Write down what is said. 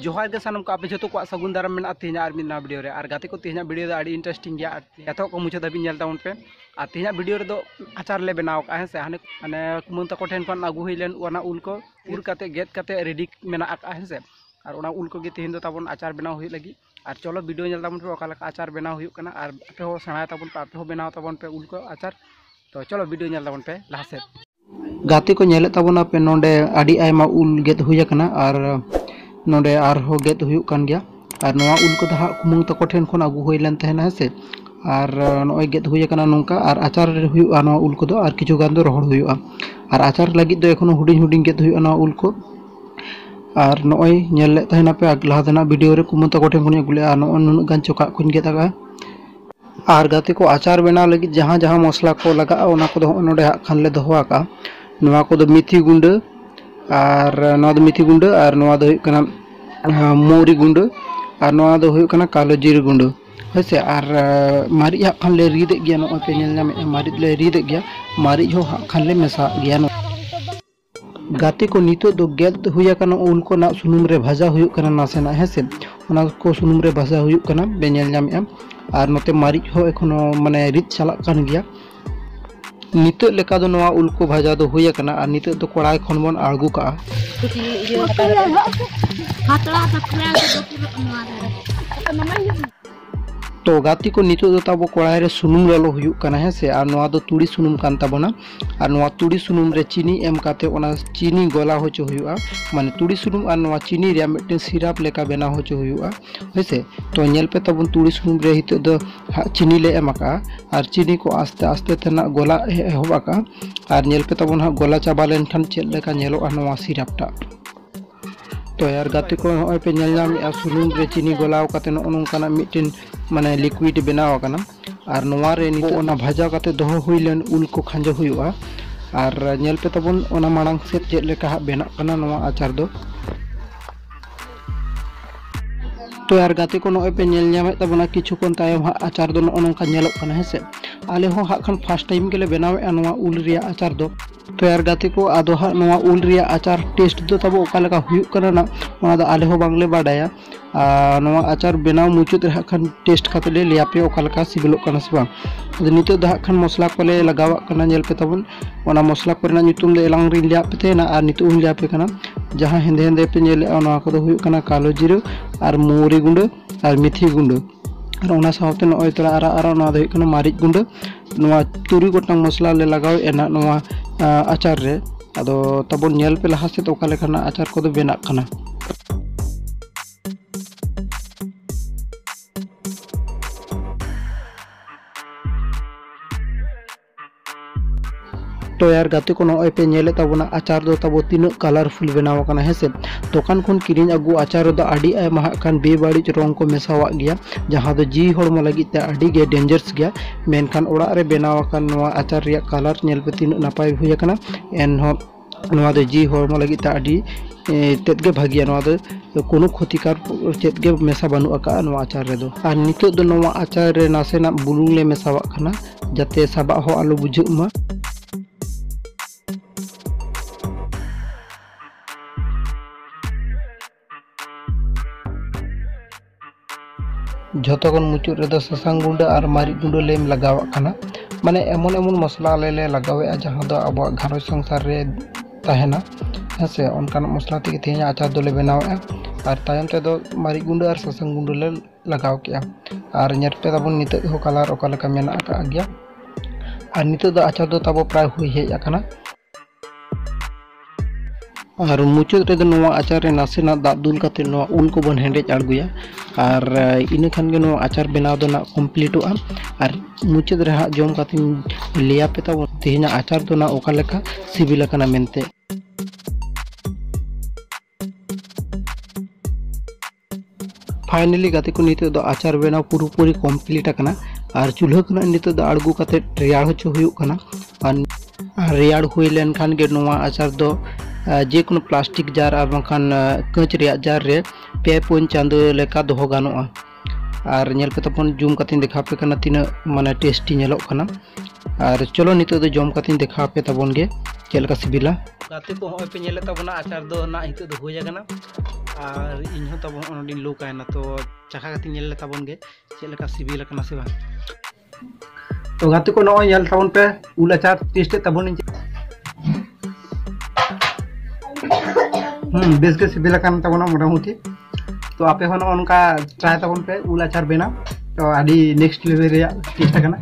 जोहार के सानम को आप जो को सगुन दाराम में तेज और मिना वीडियो रे और गाते को तेज वीडियो दो इंटरेस्टिंग गया एतो को मुझे दबी नेल ताउन पे और तेज वीडियो रे दो आचार ले बनाव का है से हाने माने कुमन तको ठेन खन आगु हइलेन ओना उल को उर काते गेट काते रेडी मेना का है से और ओना उल को गे तेज दो ताबन आचार बनाव हुई लगी और चलो वीडियो नेल ताबन पे ओकाला आचार बनाव हुई कना और आपे हो सेणा ताबन पे आपे हो बनाव ताबन पे उल को आचार। तो चलो वीडियो नेल ताबन पे लाहा से गाते को नेले ताबन पे नोंडे आडी आयमा उल गेट हुई कना और नोंडे आर हो गेट हुई कान गया और नोआ उल को दहा कुमुंग तको ठेन खन आगु हइलेन तहना है से और नोय गेट हुई कना नोंका और आचार हुई नोआ उल को दो और किछु गान दो रोहड़ हुई और आचार लगी दो एखोनो हुडिंग हुडिंग गेट हुई नोआ उल को और नोय नेल ले तहना पे लाहा देना वीडियो रे कुमुंग तको ठेन खन अगुले और नो नुन गान चोका कुन गेट आगा और गाते को आचार बनाव लगी जहां जहां मसला को लगा ओना को दो नोडे खान ले दोहो का नोआ को दो मिथि गुंड और नोआ दो मिथि गुंड और नोआ दो कना मौरी गुंड और नोआ दो हुई कना कालो जीर गुंड वैसे और मारी खान ले रीद गया नो पे नेल नामे मारी ले रीद गया मारी हो खान ले मेसा गया नो गाते को नितो दो गेद हुई कना उल को ना सुनुम रे भाजा हुई कना नासेना है से ओना को सुनुम रे भाजा हुई कना बे नेल नामे और नोते मारी हो एखोनो माने रीद चला कान गया नितो लेका दो नोआ उल को भाजा दो हुई कना और नितो दो कड़ाई खन बन आगु का तो गाती को नितो दो ताबो कड़ाई रे सुनुम ललो हुयुक कना है से और नोआ दो तुड़ी सुनुम कान ताबोना और नोआ तुड़ी सुनुम रे चीनी एम काते ओना चीनी गला होचो हुयुआ माने तुड़ी सुनुम और नोआ चीनी रे मिटन सिरप लेका बना होचो हुयुआ वैसे तो नेल पे ताबोन तुड़ी सुनुम रे हितो दो चीनी ले एमाका और चीनी को आस्ते आस्ते तना गला होबाका और नेल पे ताबोन गला चाबा लेन खान चेल लेका नेलो नोआ सिरपटा तो यार गाते को होय पे नेल नाम सुनुम रे चीनी गलाव काते नोनकाना मिटन माने लिक्विड बनाव कना और नोआ रे नितो ओना भाजा काते दोहो हुइलेन उल को खांजो हुयुआ और नेल पे ताबोन ओना मांग से चेल लेका बेना कना नोआ आचार दो। तो यार गाते को नोय पे नेल नामे ताबोना किछु कोन तायम आचार दो नोनका नेलोक कना है से आले हो हा खान फर्स्ट टाइम गेले बनावे नोआ उल रिया आचार दो। तो यार गाते को आदो हा नोआ उल रिया आचार टेस्ट दो तब ओका लेका हुयुक कना ना ओना दा आले हो बांगले बाडाया नोआ आचार बनाव मुचुत रे खान टेस्ट खाते ले लियापे ओका लेका सिबिलोक कना से बांग नितो दा खान मसला को ले लगावा कना नेल पे तबन ओना मसला को रेना नितुम दे एलांग रि लिया पे तेना और नितो उन लिया पे कना जहां हेंदे हेंदे पे नेल ओना को दो हुयुक कना कालो जीरो और मौरी गुंड और मिथि गुंड और ओना सावते नोय तोरा आरा आरा नोआ दो कना मारिच गुंड नोआ तुरी गोटांग मसला ले लगाव एना नोआ आचार रे आदो तबन नेल पे लाहा से तो ओका लेखा आचार को दो बेना कना। तो यार गाते को नोय पे नेले ताबोना आचार दो ताबो तीन कलरफुल बनाव कना है से दुकान खन किरिन अगु आचार दो आडी आयमा खान बेबाड़ी रंग को मेसावा गया जहां दो जी हड़म लगी ते आडी गे डेंजरस गया मेनखान ओड़ा रे बनाव कान नोआ आचार रिया कलर नेल पे तीन नापाय हुई कना एन हो नोआ दो जी हड़म लगी ते आडी तेद गे भागिया नोआ दो कोनो क्षतिकार चेद गे मेसा बानु आका नोआ आचार रे दो और नितो दो नोआ आचार रे नासेना बुलुंग ले मेसावा कना जाते साबा हो आलो बुझुक मा झोतोगन मुचुर रे दो ससांग गुंड और मारी गुंड लेम लगावा कना माने एमन एमन मसला ले लगावे जहां दो अब घर संसार रे तहना हेसे ओनकान मसला ते तेज आचार दोले बनावा और तायम ते दो मारी गुंड और ससांग गुंड ले लगाव किया और नेट पे ताबन नितो हो कलर ओका लेका मेना का गया और नितो दो आचार दो ताबो प्राय हुई हे आकना और मुचुद रे नोआ आचार रे नासेना दाग दुल काते नोआ उल को बन हेंडेज आड़गुया और इन खान गे नोआ आचार बनाव दो ना कमप्लीटोआ और मुचुद रे हा जम काते लिया पे ताबो तेहना आचार दो ना ओका लेका सिबिल कना मेनते फाइनली गाते को नितो दो आचार बनाव पूरी कमप्लीट आकना और चूल्हा कना नितो दो आड़गु काते रेयाड़ होचो हुयुक कना और रेयाड़ हुई लेन खान गे नोआ आचार दो जेको प्लास्टिक जार और बाखान कांच रे जार रे पे पुन चांदो लेका दोहो गानोआ और नेल पे तपन जूम कातिन देखा पे कना तीना माने टेस्टी नेलोक कना और चलो नितो दो जम कातिन देखा पे तबन गे चेलका सिबिला गाते को होय पे नेले तबना आचार दो ना हितो दो होय गना और इन तब नोडी लुकायना तो चाखा कती नेल ताबन गे चेलका सिबिल कना से बांग तो गाते को नय नेल ताबन पे उल अचार टेस्ट ताबन बेस के सिबिल कान ताबन मोटामुटी तो आपे हन उनका ट्राई ताबन पे उल अचार बेना तो आदि नेक्स्ट लेवल रे टेस्ट करना